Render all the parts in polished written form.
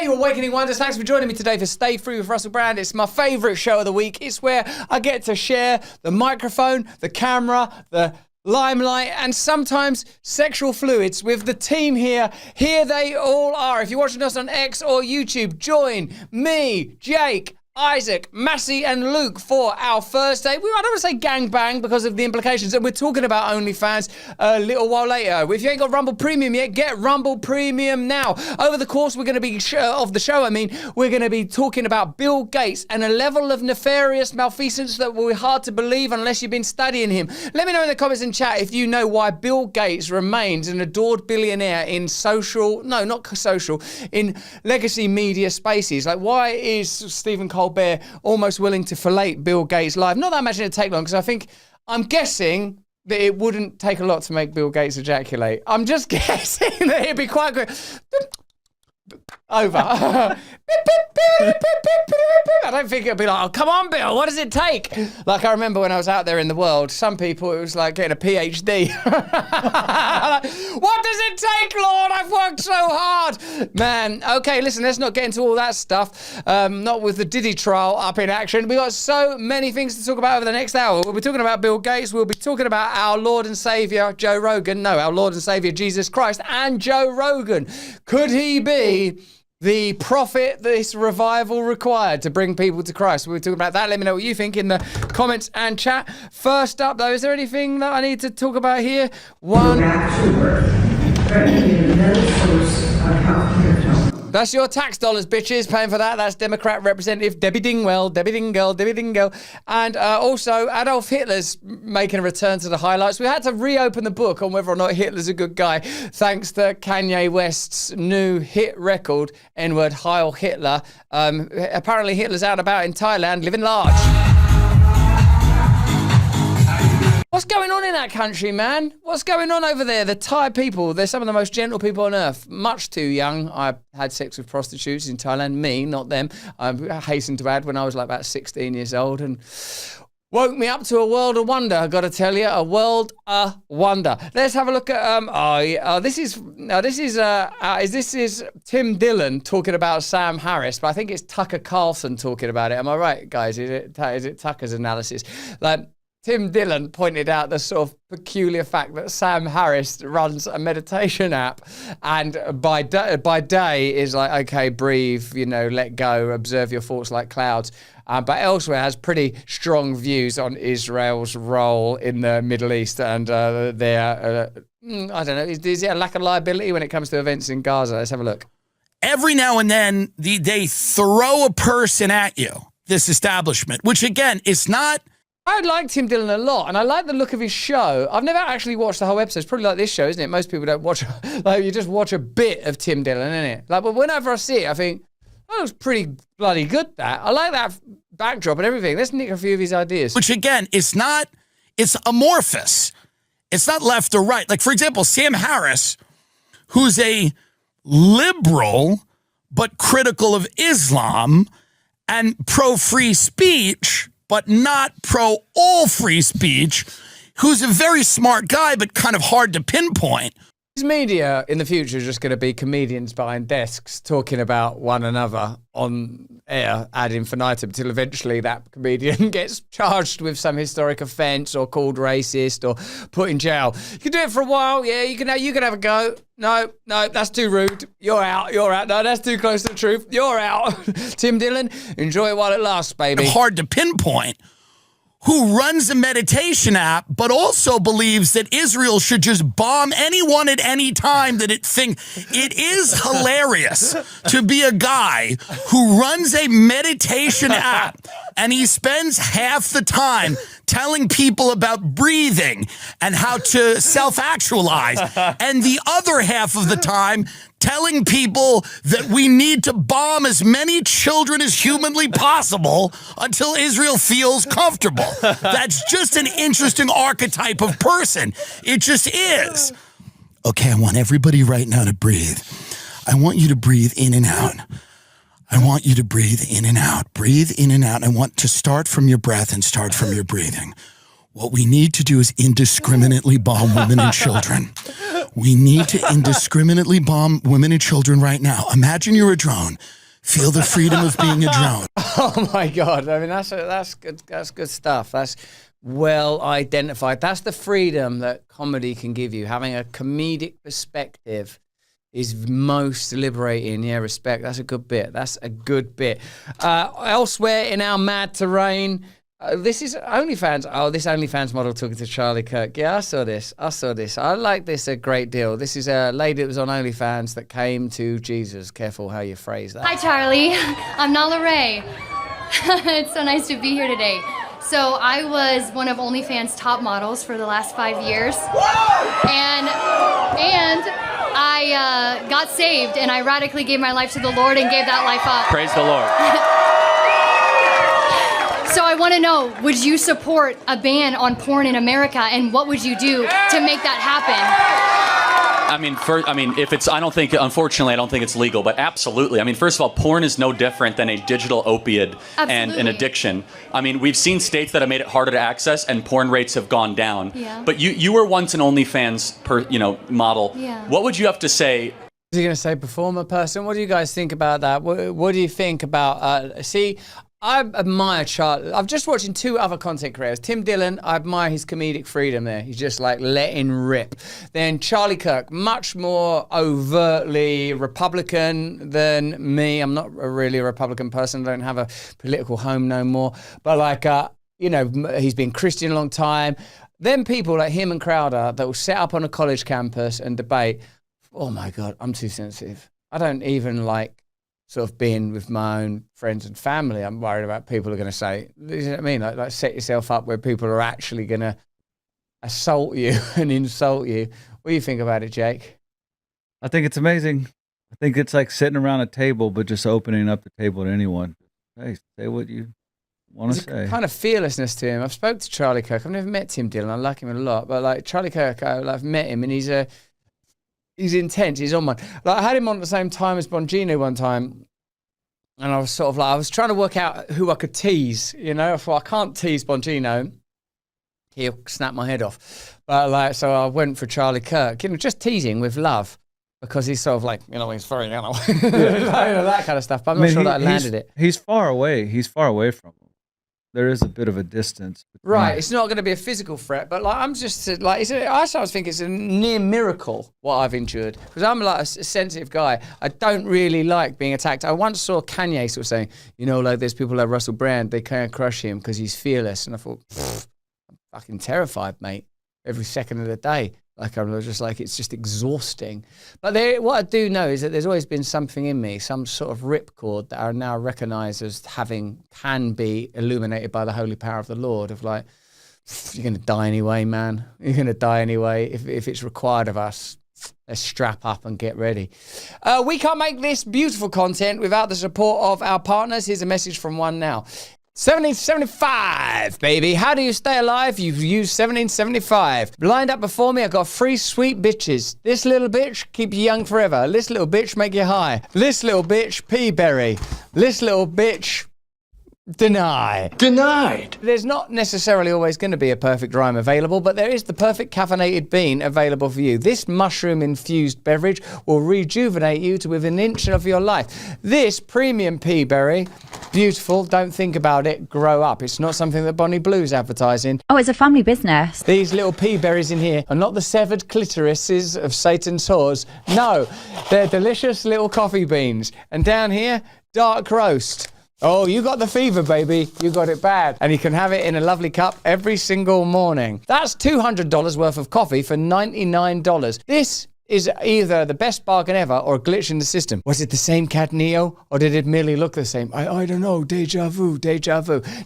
Hey, you Awakening Wonders. Thanks for joining me today for Stay Free with Russell Brand. It's my favourite show of the week. It's where I get to share the microphone, the camera, the limelight, and sometimes sexual fluids with the team here. Here they all are. If you're watching us on X or YouTube, join me, Jake, Isaac, Massey and Luke for our first day. I don't want to say gangbang because of the implications, and we're talking about OnlyFans a little while later. If you ain't got Rumble Premium yet, get Rumble Premium now. Over the course of the show, we're going to be talking about Bill Gates and a level of nefarious malfeasance that will be hard to believe unless you've been studying him. Let me know in the comments and chat if you know why Bill Gates remains an adored billionaire in in legacy media spaces. Like, why is Stephen Colbert almost willing to fillet Bill Gates live? Not that I imagine it'd take long, because I'm guessing that it wouldn't take a lot to make Bill Gates ejaculate. I'm just guessing that it'd be quite good. Over. I don't think it'd be like, oh, come on, Bill, what does it take? Like, I remember when I was out there in the world, some people, it was like getting a PhD. Like, what does it take, Lord? I've worked so hard. Man, okay, listen, let's not get into all that stuff. Not with the Diddy trial up in action. We've got so many things to talk about over the next hour. We'll be talking about Bill Gates. We'll be talking about our Lord and Savior, Joe Rogan. No, our Lord and Savior, Jesus Christ, and Joe Rogan. Could he be the prophet this revival required to bring people to Christ? We're talking about that. Let me know what you think in the comments and chat. First up, though, is there anything that I need to talk about here? Back to work. Another source of healthcare. That's your tax dollars, bitches, paying for that. That's Democrat Representative Debbie Dingell. And also, Adolf Hitler's making a return to the highlights. We had to reopen the book on whether or not Hitler's a good guy, thanks to Kanye West's new hit record, N-word Heil Hitler. Apparently, Hitler's out and about in Thailand, living large. What's going on in that country, man? What's going on over there? The Thai people, they're some of the most gentle people on earth. Much too young. I had sex with prostitutes in Thailand. Me, not them. I hasten to add, when I was like about 16 years old, and woke me up to a world of wonder. I got to tell you, a world of wonder. Let's have a look at this is Tim Dillon talking about Sam Harris, but I think it's Tucker Carlson talking about it. Am I right, guys? Is it Tucker's analysis? Like, Tim Dillon pointed out the sort of peculiar fact that Sam Harris runs a meditation app, and by day is like, okay, breathe, let go, observe your thoughts like clouds. But elsewhere has pretty strong views on Israel's role in the Middle East and their, I don't know, is it a lack of liability when it comes to events in Gaza? Let's have a look. Every now and then they throw a person at you, this establishment, which again, is not... I like Tim Dillon a lot, and I like the look of his show. I've never actually watched the whole episode. It's probably like this show, isn't it? Most people don't watch, like, you just watch a bit of Tim Dillon, innit? Like, but whenever I see it, I think, oh, it was pretty bloody good, that. I like that backdrop and everything. Let's nick a few of his ideas. Which, again, it's amorphous. It's not left or right. Like, for example, Sam Harris, who's a liberal but critical of Islam and pro-free speech, but not pro all free speech, who's a very smart guy, but kind of hard to pinpoint. His media in the future is just going to be comedians behind desks talking about one another on air ad infinitum until eventually that comedian gets charged with some historic offence or called racist or put in jail. You can do it for a while, yeah, you can have a go. No, that's too rude. You're out. No, that's too close to the truth. You're out. Tim Dillon, enjoy it while it lasts, baby. Hard to pinpoint. Who runs a meditation app, but also believes that Israel should just bomb anyone at any time that it thinks. It is hilarious to be a guy who runs a meditation app and he spends half the time telling people about breathing and how to self-actualize, and the other half of the time telling people that we need to bomb as many children as humanly possible until Israel feels comfortable. That's just an interesting archetype of person. It just is. Okay, I want everybody right now to breathe. I want you to breathe in and out. I want you to breathe in and out. Breathe in and out. I want to start from your breath and start from your breathing. What we need to do is indiscriminately bomb women and children. We need to indiscriminately bomb women and children right now. Imagine you're a drone. Feel the freedom of being a drone. Oh my God! I mean, that's good. That's good stuff. That's well identified. That's the freedom that comedy can give you. Having a comedic perspective is most liberating. Yeah, respect. That's a good bit. That's a good bit. Elsewhere in our mad terrain, this is OnlyFans. Oh, this OnlyFans model talking to Charlie Kirk. Yeah, I saw this. I like this a great deal. This is a lady that was on OnlyFans that came to Jesus. Careful how you phrase that. Hi, Charlie. I'm Nala Ray. It's so nice to be here today. So I was one of OnlyFans' top models for the last 5 years. And I got saved, and I radically gave my life to the Lord and gave that life up. Praise the Lord. So I want to know, would you support a ban on porn in America, and what would you do to make that happen? Unfortunately, I don't think it's legal, but absolutely. I mean, first of all, porn is no different than a digital opiate and an addiction. I mean, we've seen states that have made it harder to access, and porn rates have gone down. Yeah. But you were once an OnlyFans model. Yeah. What would you have to say? Is he going to say performer person? What do you guys think about that? What do you think about, I admire Charlie. I've just watching two other content creators. Tim Dillon, I admire his comedic freedom there. He's just like letting rip. Then Charlie Kirk, much more overtly Republican than me. I'm not really a Republican person. I don't have a political home no more. But he's been Christian a long time. Then people like him and Crowder that will set up on a college campus and debate. Oh my God, I'm too sensitive. I don't even like sort of being with my own friends and family. I'm worried about people are going to say, you know what I mean? Like set yourself up where people are actually going to assault you and insult you. What do you think about it, Jake? I think it's amazing. I think it's like sitting around a table, but just opening up the table to anyone. Hey, say what you want to say. Kind of fearlessness to him. I've spoke to Charlie Kirk. I've never met Tim Dillon. I like him a lot. But like Charlie Kirk, I've met him and he's intense. He's on one. Like I had him on at the same time as Bongino one time, and I was sort of like, I was trying to work out who I could tease. I thought I can't tease Bongino; he'll snap my head off. But so I went for Charlie Kirk. Just teasing with love because he's sort of like, he's very, that kind of stuff. But I'm not sure that I landed it. He's far away. He's far away from him. There is a bit of a distance. Right, it's not going to be a physical threat, but I'm just I sometimes think it's a near miracle what I've endured because I'm like a sensitive guy. I don't really like being attacked. I once saw Kanye sort of saying, there's people like Russell Brand, they can't crush him because he's fearless, and I thought, I'm fucking terrified, mate, every second of the day. Like I'm just like it's just exhausting. But what I do know is that there's always been something in me, some sort of ripcord that I now recognise as can be illuminated by the holy power of the Lord. Of like, you're going to die anyway, man. You're going to die anyway. If it's required of us, let's strap up and get ready. We can't make this beautiful content without the support of our partners. Here's a message from one now. 1775, baby. How do you stay alive? You've used 1775. Lined up before me, I got 3 sweet bitches. This little bitch, keep you young forever. This little bitch, make you high. This little bitch, pea-berry. This little bitch, Denied. There's not necessarily always going to be a perfect rhyme available, but there is the perfect caffeinated bean available for you. This mushroom-infused beverage will rejuvenate you to within an inch of your life. This premium pea berry, beautiful, don't think about it, grow up. It's not something that Bonnie Blue's advertising. Oh, it's a family business. These little pea berries in here are not the severed clitorises of Satan's whores. No, they're delicious little coffee beans. And down here, dark roast. Oh, you got the fever, baby. You got it bad. And you can have it in a lovely cup every single morning. That's $200 worth of coffee for $99. This is either the best bargain ever or a glitch in the system. Was it the same cat Neo, or did it merely look the same? I don't know. Deja vu.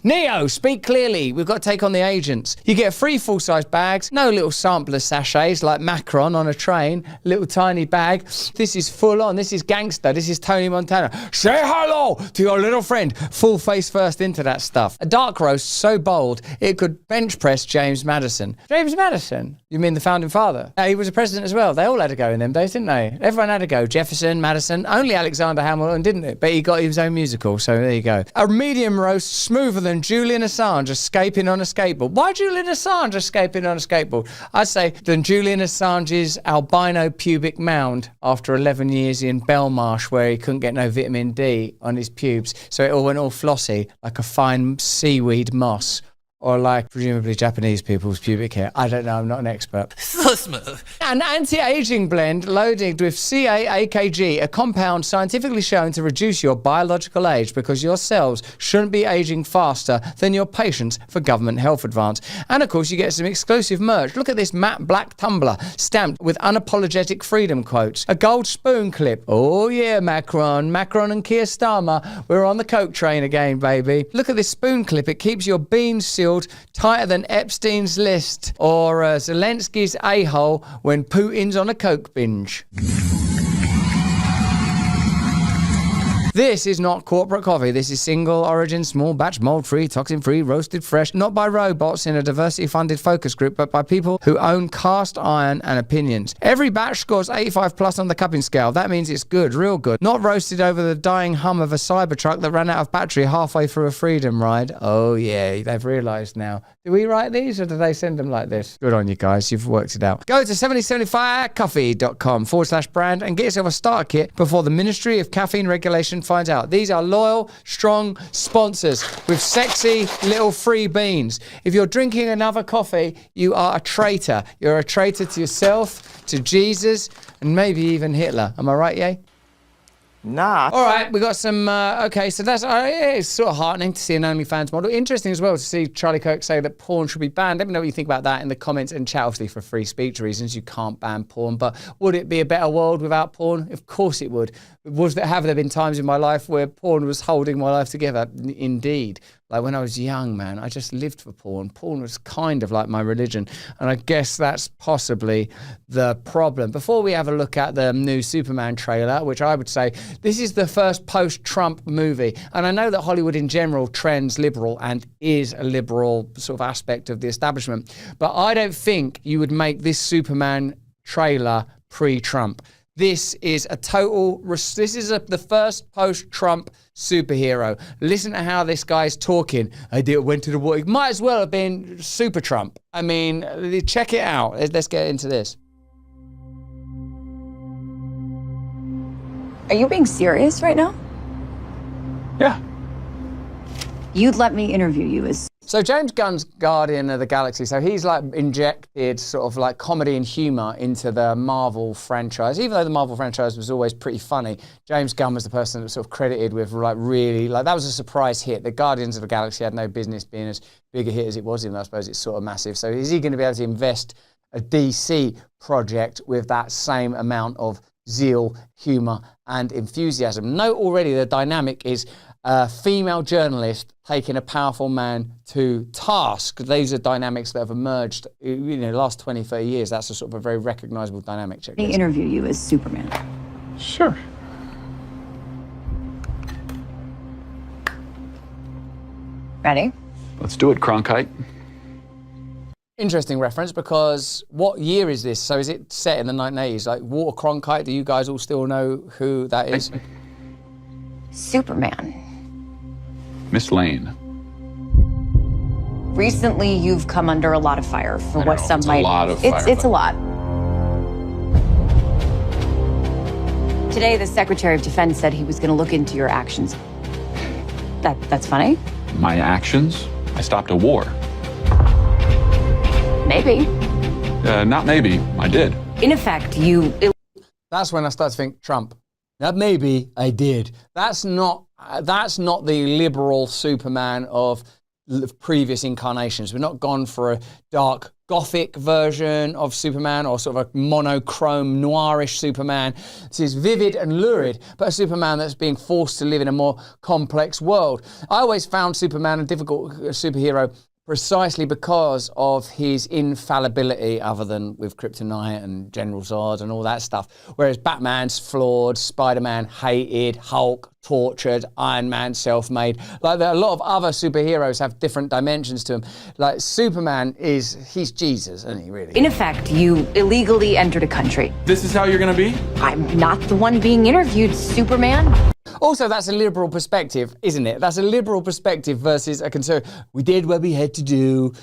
Neo, speak clearly. We've got to take on the agents. You get free full-size bags, no little sampler sachets like Macron on a train, little tiny bag. This is full on. This is gangster. This is Tony Montana. Say hello to your little friend. Full face first into that stuff. A dark roast so bold, it could bench press James Madison. James Madison? You mean the founding father? He was a president as well. They all had a go in them days, didn't they? Everyone had a go. Jefferson, Madison, only Alexander Hamilton didn't it? But he got his own musical, so there you go. A medium roast smoother than Julian Assange escaping on a skateboard. Why Julian Assange escaping on a skateboard? I'd say than Julian Assange's albino pubic mound after 11 years in Belmarsh where he couldn't get no vitamin D on his pubes, so it all went all flossy like a fine seaweed moss. Or like presumably Japanese people's pubic hair. I don't know, I'm not an expert. So smooth. An anti-aging blend loaded with CA-AKG, a compound scientifically shown to reduce your biological age because your cells shouldn't be aging faster than your patients for government health advance. And of course you get some exclusive merch. Look at this matte black tumbler stamped with unapologetic freedom quotes. A gold spoon clip. Oh yeah, Macron and Keir Starmer. We're on the Coke train again, baby. Look at this spoon clip. It keeps your beans sealed tighter than Epstein's list or Zelensky's a-hole when Putin's on a coke binge. This is not corporate coffee. This is single origin, small batch, mold-free, toxin-free, roasted fresh, not by robots in a diversity-funded focus group, but by people who own cast iron and opinions. Every batch scores 85 plus on the cupping scale. That means it's good, real good. Not roasted over the dying hum of a Cybertruck that ran out of battery halfway through a freedom ride. Oh yeah, they've realised now. Do we write these or do they send them like this? Good on you guys, you've worked it out. Go to 7075coffee.com/brand and get yourself a starter kit before the Ministry of Caffeine Regulation finds out. These are loyal, strong sponsors with sexy little free beans. If you're drinking another coffee, you are a traitor. You're a traitor to yourself, to Jesus, and maybe even Hitler. Am I right, Ye? Nah. All right, we got some, okay, so that's, it's sort of heartening to see an OnlyFans model. Interesting as well to see Charlie Kirk say that porn should be banned. Let me know what you think about that in the comments and chat. Obviously for free speech reasons, you can't ban porn, but would it be a better world without porn? Of course it would. Have there been times in my life where porn was holding my life together? Indeed. Like when I was young, man, I just lived for porn. Porn was kind of like my religion. And I guess that's possibly the problem. Before we have a look at the new Superman trailer, which I would say this is the first post-Trump movie. And I know that Hollywood in general trends liberal and is a liberal sort of aspect of the establishment. But I don't think you would make this Superman trailer pre-Trump. This is a total, the first post-Trump superhero. Listen to how this guy's talking. Went to the war. It might as well have been Super Trump. I mean, check it out. Let's get into this. Are you being serious right now? Yeah. You'd let me interview you as... So James Gunn's Guardian of the Galaxy, so he's like injected sort of like comedy and humour into the Marvel franchise. Even though the Marvel franchise was always pretty funny, James Gunn was the person that was sort of credited with like really, like that was a surprise hit. The Guardians of the Galaxy had no business being as big a hit as it was, even though I suppose it's sort of massive. So is he going to be able to invest a DC project with that same amount of zeal, humour and enthusiasm? Note already the dynamic is a female journalist taking a powerful man to task. These are dynamics that have emerged, the last 20, 30 years. That's a sort of a very recognisable dynamic. Check me interview you as Superman. Sure. Ready? Let's do it, Cronkite. Interesting reference, because what year is this? So is it set in the 1980s? Like Walter Cronkite, do you guys all still know who that is? Superman. Miss Lane. Recently, you've come under a lot of fire for what some might... It's a lot of fire. It's a lot. Today, the Secretary of Defense said he was going to look into your actions. That's funny? My actions? I stopped a war. Maybe. Not maybe. I did. In effect, you... That's when I start to think Trump. That maybe I did. That's not the liberal Superman of previous incarnations. We're not gone for a dark gothic version of Superman or sort of a monochrome noirish Superman. This is vivid and lurid, but a Superman that's being forced to live in a more complex world. I always found Superman a difficult superhero precisely because of his infallibility, other than with Kryptonite and General Zod and all that stuff. Whereas Batman's flawed, Spider-Man hated, Hulk tortured, Iron Man self-made. Like a lot of other superheroes have different dimensions to him. Like Superman he's Jesus, isn't he, really? In effect, you illegally entered a country. This is how you're gonna be? I'm not the one being interviewed, Superman. Also, that's a liberal perspective, isn't it? That's a liberal perspective versus a conservative. We did what we had to do.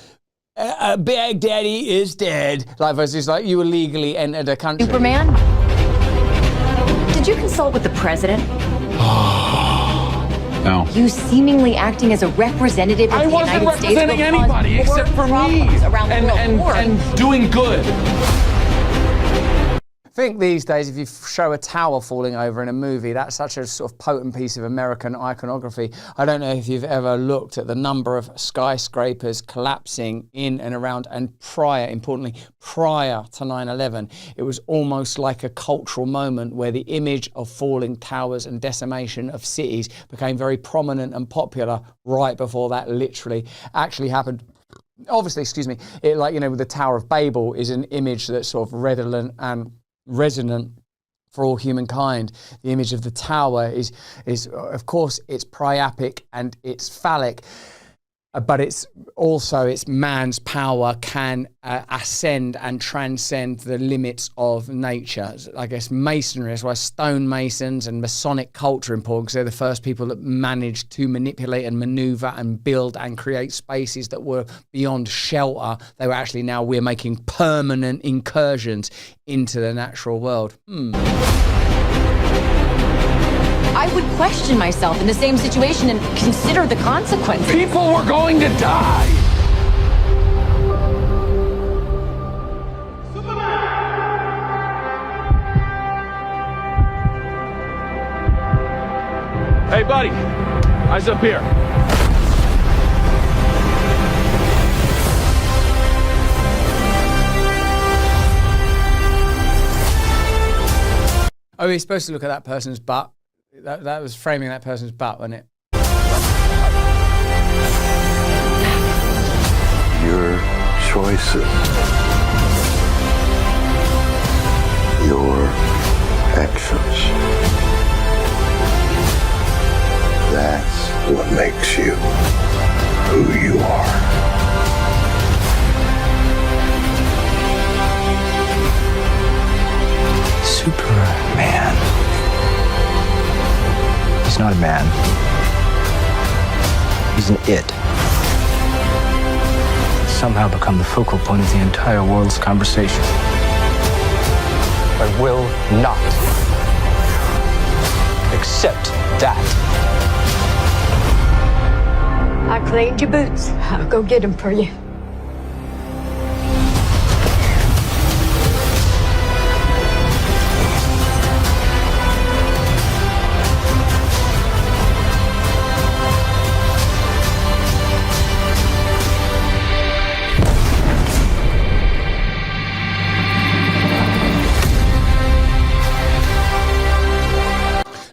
Big Daddy is dead. Like versus like you illegally entered a country. Superman? Did you consult with the president? No. You seemingly acting as a representative of the United States. I wasn't representing anybody except for me and doing good. I think these days, if you show a tower falling over in a movie, that's such a sort of potent piece of American iconography. I don't know if you've ever looked at the number of skyscrapers collapsing in and around, and importantly, prior to 9/11, it was almost like a cultural moment where the image of falling towers and decimation of cities became very prominent and popular right before that literally actually happened. Obviously, it, like, you know, with the Tower of Babel is an image that's sort of redolent and resonant for all humankind. The image of the tower is of course, it's priapic and it's phallic, but it's man's power can ascend and transcend the limits of nature. I guess masonry is why stonemasons and Masonic culture are important, because they're the first people that managed to manipulate and maneuver and build and create spaces that were beyond shelter. They were actually, now we're making permanent incursions into the natural world. I would question myself in the same situation and consider the consequences. People were going to die. Hey, buddy. Eyes up here. Oh, you're supposed to look at that person's butt. That was framing that person's butt, wasn't it? Your choices, your actions, that's what makes you who you are. Superman. He's not a man. He's an it. He's somehow become the focal point of the entire world's conversation. I will not accept that. I cleaned your boots. I'll go get them for you.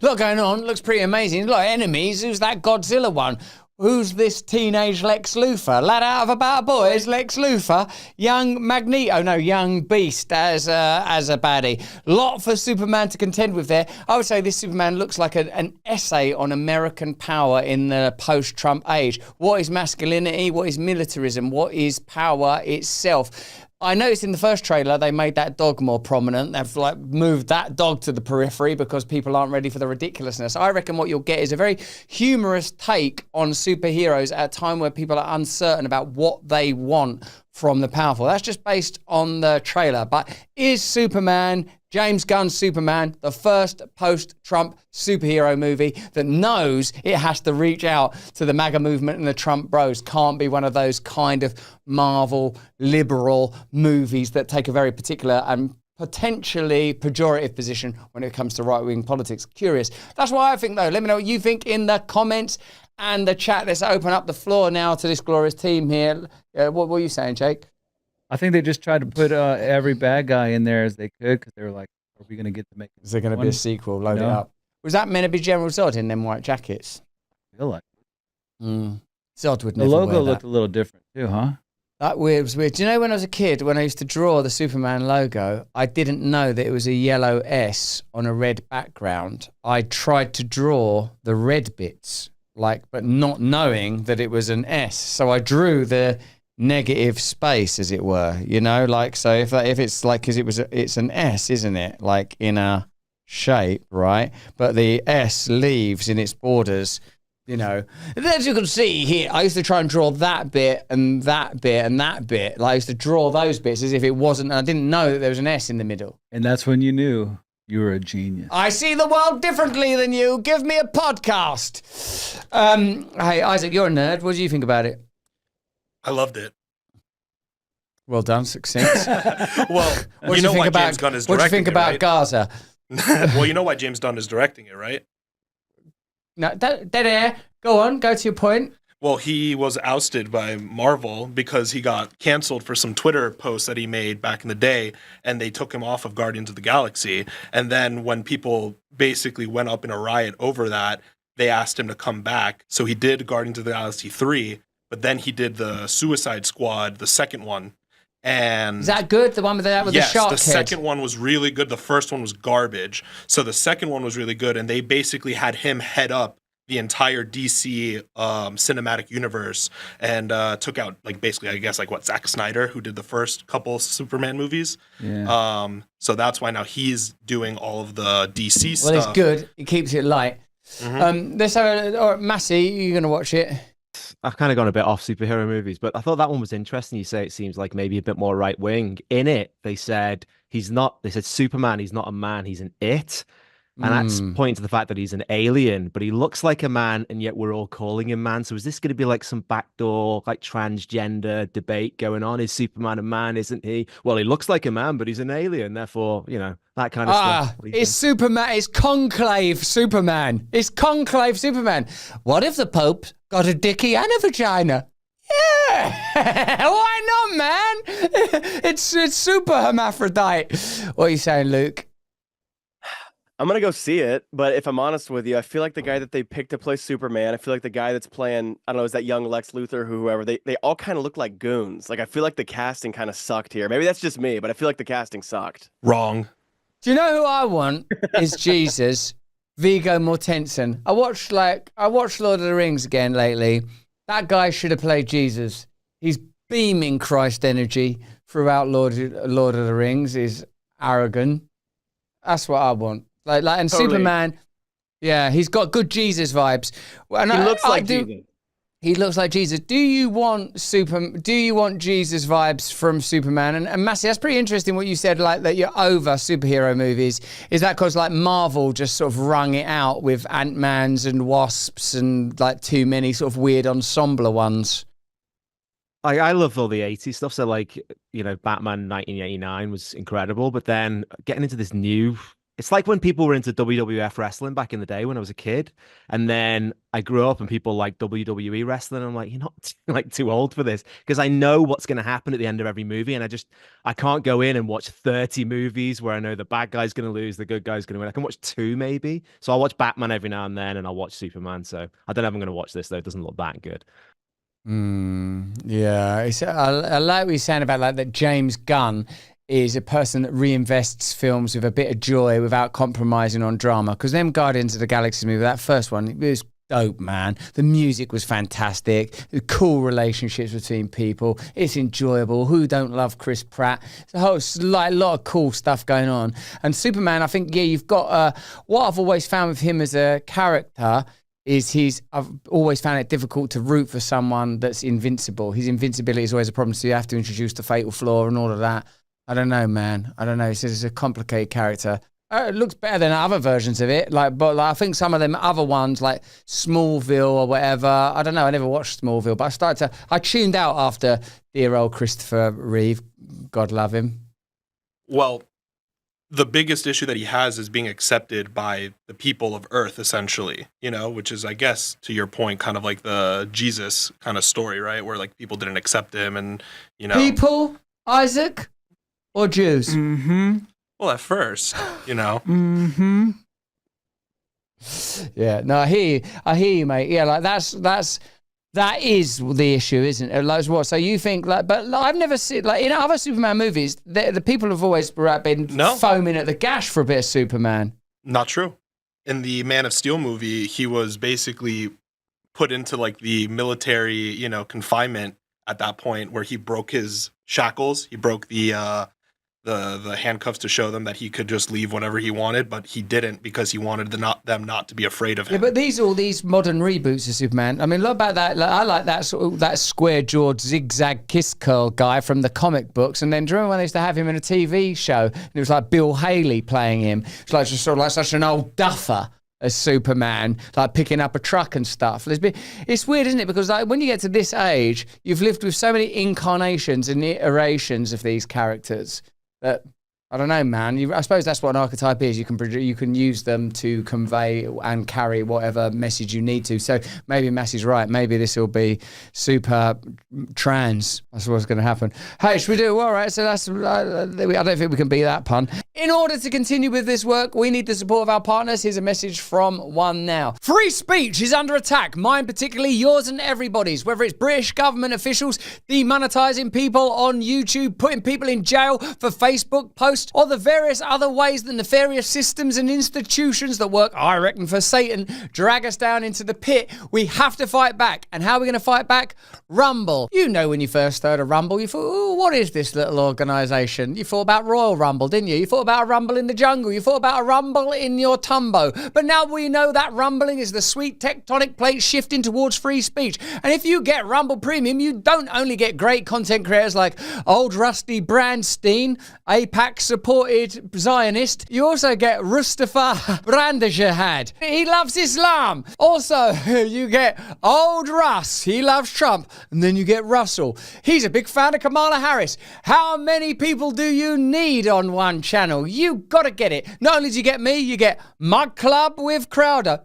Lot going on, looks pretty amazing. A lot of enemies. Who's that Godzilla one? Who's this teenage Lex Luthor? Lad out of About Boys, Lex Luthor. Young Magneto, no, young Beast as a baddie. Lot for Superman to contend with there. I would say this Superman looks like an essay on American power in the post-Trump age. What is masculinity? What is militarism? What is power itself? I noticed in the first trailer they made that dog more prominent. They've like moved that dog to the periphery because people aren't ready for the ridiculousness. I reckon what you'll get is a very humorous take on superheroes at a time where people are uncertain about what they want from the powerful. That's just based on the trailer. But is Superman, James Gunn's Superman, the first post-Trump superhero movie that knows it has to reach out to the MAGA movement and the Trump bros? Can't be one of those kind of Marvel liberal movies that take a very particular and potentially pejorative position when it comes to right-wing politics. Curious. That's why I think, though. Let me know what you think in the comments and the chat. Let's open up the floor now to this glorious team here. What were you saying, Jake? I think they just tried to put every bad guy in there as they could, because they were like, are we going to get to make it? Is there going to be a sequel? Load it up. Was that meant to be General Zod in them white jackets? I feel like Zod would The never wear logo that. looked a little different too, huh? That was weird. Do you know when I was a kid, when I used to draw the Superman logo, I didn't know that it was a yellow S on a red background. I tried to draw the red bits, but not knowing that it was an S. So I drew the negative space, as it were, so if it's because it's an S, isn't it, like in a shape, right? But the S leaves in its borders, as you can see here, I used to try and draw that bit and that bit and that bit. I used to draw those bits as if it wasn't, and I didn't know that there was an S in the middle. And that's when you knew you were a genius. I see the world differently than you. Give me a podcast. Hey, Isaac, you're a nerd. What do you think about it? I loved it. Well done, succinct. Well, you know why James Gunn is directing it, what do you think about right? Gaza? Well, you know why James Gunn is directing it, right? No, dead air. Go on, go to your point. Well, he was ousted by Marvel because he got canceled for some Twitter posts that he made back in the day, and they took him off of Guardians of the Galaxy. And then when people basically went up in a riot over that, they asked him to come back. So he did Guardians of the Galaxy 3, but then he did the Suicide Squad, the second one. And is that good? The one with the shark head? The second one was really good. The first one was garbage. So the second one was really good, and they basically had him head up the entire DC cinematic universe and took out basically I guess Zack Snyder, who did the first couple Superman movies. Yeah. So that's why now he's doing all of the DC stuff. Well, it's good. It keeps it light. Let's have Massey, you're going to watch it. I've kind of gone a bit off superhero movies, but I thought that one was interesting. You say it seems like maybe a bit more right wing. In it, they said Superman, he's not a man, he's an it. And that's pointing to the fact that he's an alien, but he looks like a man, and yet we're all calling him man. So is this going to be like some backdoor, transgender debate going on? Is Superman a man, isn't he? Well, he looks like a man, but he's an alien. Therefore, that kind of stuff. It's Superman. It's Conclave Superman. It's Conclave Superman. What if the Pope got a dicky and a vagina? Yeah, why not, man? It's super hermaphrodite. What are you saying, Luke? I'm going to go see it, but if I'm honest with you, I feel like the guy that they picked to play Superman, I feel like the guy that's playing, I don't know, is that young Lex Luthor or whoever, they all kind of look like goons. I feel like the casting kind of sucked here. Maybe that's just me, but I feel like the casting sucked. Wrong. Do you know who I want is Jesus, Viggo Mortensen. I watched Lord of the Rings again lately. That guy should have played Jesus. He's beaming Christ energy throughout Lord of the Rings. He's arrogant. That's what I want. And totally. Superman, yeah, he's got good Jesus vibes. And he looks like Jesus. He looks like Jesus. Do you want Jesus vibes from Superman? And Massey, that's pretty interesting what you said, that you're over superhero movies. Is that because Marvel just sort of wrung it out with Ant-Mans and Wasps and too many sort of weird ensemble ones? I love all the 80s stuff. So Batman 1989 was incredible, but then getting into this new, it's like when people were into WWF wrestling back in the day when I was a kid, and then I grew up and people like WWE wrestling. I'm like, you're not too old for this, because I know what's going to happen at the end of every movie, and I can't go in and watch 30 movies where I know the bad guy's going to lose, the good guy's going to win. I can watch 2 maybe. So I'll watch Batman every now and then, and I'll watch Superman. So I don't know if I'm going to watch this though. It doesn't look that good. Yeah, I like what you're saying about that James Gunn is a person that reinvests films with a bit of joy without compromising on drama. Because them Guardians of the Galaxy movie, that first one, it was dope, man. The music was fantastic. The cool relationships between people. It's enjoyable. Who don't love Chris Pratt? It's a lot of cool stuff going on. And Superman, I think, you've got what I've always found with him as a character is I've always found it difficult to root for someone that's invincible. His invincibility is always a problem, so you have to introduce the fatal flaw and all of that. I don't know, man. I don't know. It's a complicated character. It looks better than other versions of it, but I think some of them other ones, like Smallville or whatever, I don't know. I never watched Smallville, but I tuned out after dear old Christopher Reeve. God love him. Well, the biggest issue that he has is being accepted by the people of Earth, essentially, which is, I guess, to your point, kind of like the Jesus kind of story, right? Where people didn't accept him and, People, Isaac, or Jews? Mm-hmm. Well, at first, Mm-hmm. Yeah, no, I hear you, mate. Yeah, that's That is the issue, isn't it? Like what? So you think but I've never seen in other Superman movies, the people have always been foaming at the gash for a bit of Superman. Not true. In the Man of Steel movie, he was basically put into the military, confinement at that point where he broke his shackles. He broke the handcuffs to show them that he could just leave whenever he wanted, but he didn't because he wanted them not to be afraid of him. Yeah, but all these modern reboots of Superman. I mean, look about that. I like that that square-jawed, zigzag kiss curl guy from the comic books. And then do you remember when they used to have him in a TV show? And it was like Bill Haley playing him. It's like just sort of like such an old duffer as Superman, like picking up a truck and stuff. It's weird, isn't it? Because when you get to this age, you've lived with so many incarnations and iterations of these characters that I don't know, man. I suppose that's what an archetype is. You can use them to convey and carry whatever message you need to. So maybe Massey's right. Maybe this will be super trans. That's what's going to happen. Hey, should we do it? All right. So that's. I don't think we can beat that pun. In order to continue with this work, we need the support of our partners. Here's a message from One Now. Free speech is under attack. Mine particularly, yours and everybody's. Whether it's British government officials demonetizing people on YouTube, putting people in jail for Facebook posts, or the various other ways the nefarious systems and institutions that work, I reckon, for Satan drag us down into the pit. We have to fight back. And how are we going to fight back? Rumble. You know, when you first heard of Rumble, you thought, oh, what is this little organisation? You thought about Royal Rumble, didn't you? You thought about a rumble in the jungle. You thought about a rumble in your tumbo. But now we know that rumbling is the sweet tectonic plate shifting towards free speech. And if you get Rumble Premium, you don't only get great content creators like old Rusty Brandstein, AIPAC supported Zionist, you also get Mustafa Brandajahad. He loves Islam. Also, you get old Russ. He loves Trump. And then you get Russell. He's a big fan of Kamala Harris. How many people do you need on one channel? You gotta get it. Not only do you get me, you get Mug Club with Crowder.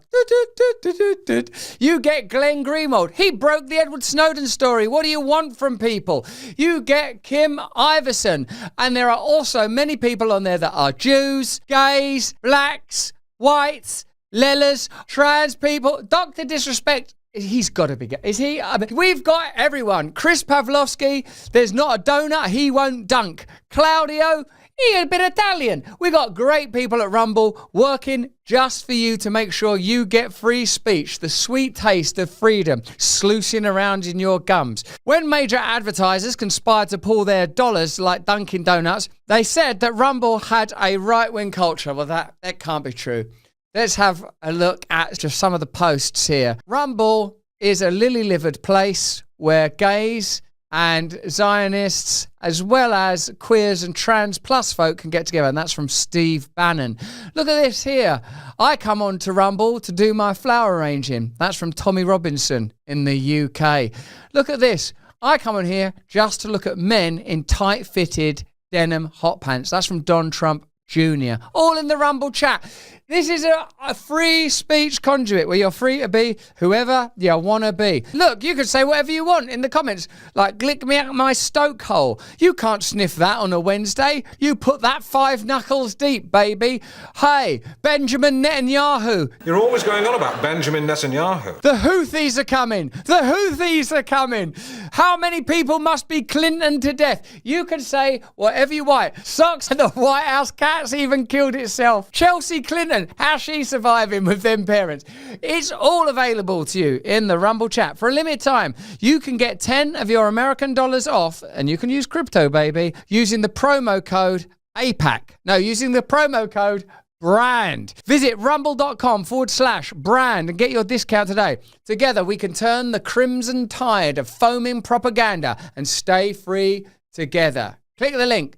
You get Glenn Greenwald. He broke the Edward Snowden story. What do you want from people? You get Kim Iverson. And there are also many people on there that are Jews, gays, blacks, whites, lellas, trans people. Dr. Disrespect, he's got to be gay. Is he? I mean, we've got everyone. Chris Pavlovsky, there's not a donut he won't dunk. Claudio, he a bit Italian. We got great people at Rumble working just for you to make sure you get free speech, the sweet taste of freedom sluicing around in your gums. When major advertisers conspired to pull their dollars like Dunkin' Donuts, they said that Rumble had a right-wing culture. Well, that can't be true. Let's have a look at just some of the posts here. Rumble is a lily-livered place where gays and Zionists, as well as queers and trans plus folk, can get together. And that's from Steve Bannon. Look at this here. I come on to Rumble to do my flower arranging. That's from Tommy Robinson in the UK. Look at this. I come on here just to look at men in tight-fitted denim hot pants. That's from Don Trump Jr. All in the Rumble chat. This is a free speech conduit where you're free to be whoever you want to be. Look, you can say whatever you want in the comments, like glick me out my stoke hole. You can't sniff that on a Wednesday. You put that 5 knuckles deep, baby. Hey, Benjamin Netanyahu. You're always going on about Benjamin Netanyahu. The Houthis are coming. The Houthis are coming. How many people must be Clinton to death? You can say whatever you want. Socks and the White House cat's even killed itself. Chelsea Clinton. How's she surviving with them parents? It's all available to you in the Rumble chat. For a limited time, you can get 10 of your American dollars off, and you can use crypto, baby, using the promo code AIPAC. No, using the promo code BRAND. Visit rumble.com/brand and get your discount today. Together, we can turn the crimson tide of foaming propaganda and stay free together. Click the link.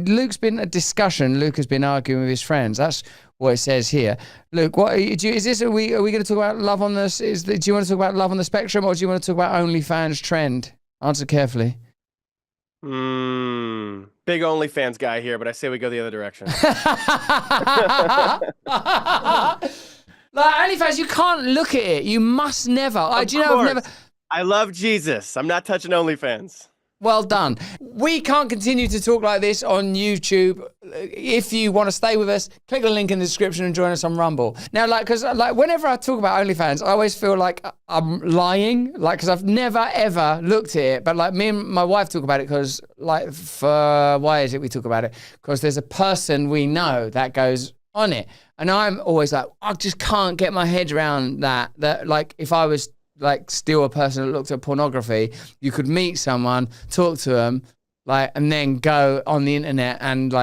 Luke's been a discussion. Luke has been arguing with his friends. That's what it says here. Luke, what is this? Are we going to talk about love on this? Do you want to talk about love on the spectrum, or do you want to talk about OnlyFans trend? Answer carefully. Big OnlyFans guy here, but I say we go the other direction. Like OnlyFans, you can't look at it. You must never. I love Jesus. I'm not touching OnlyFans. Well done. We can't continue to talk like this on YouTube. If you want to stay with us, click the link in the description and join us on Rumble. Now, because whenever I talk about OnlyFans, I always feel like I'm lying, because I've never ever looked at it. But me and my wife talk about it because, why is it we talk about it? Because there's a person we know that goes on it, and I'm always like, I just can't get my head around that. That if I was still a person that looked at pornography, you could meet someone, talk to them, and then go on the internet and